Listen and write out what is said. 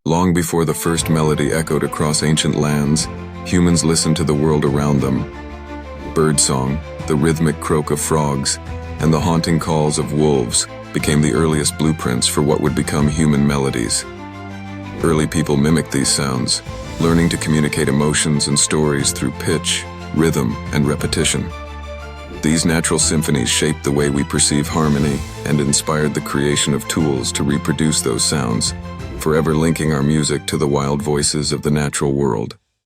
Long before the first melody echoed across ancient lands, humans listened to the world around them. Birdsong, the rhythmic croak of frogs, and the haunting calls of wolves became the earliest blueprints for what would become human melodies. Early people mimicked these sounds, learning to communicate emotions and stories through pitch, rhythm, and repetition. These natural symphonies shaped the way we perceive harmony and inspired the creation of tools to reproduce those sounds, forever linking our music to the wild voices of the natural world.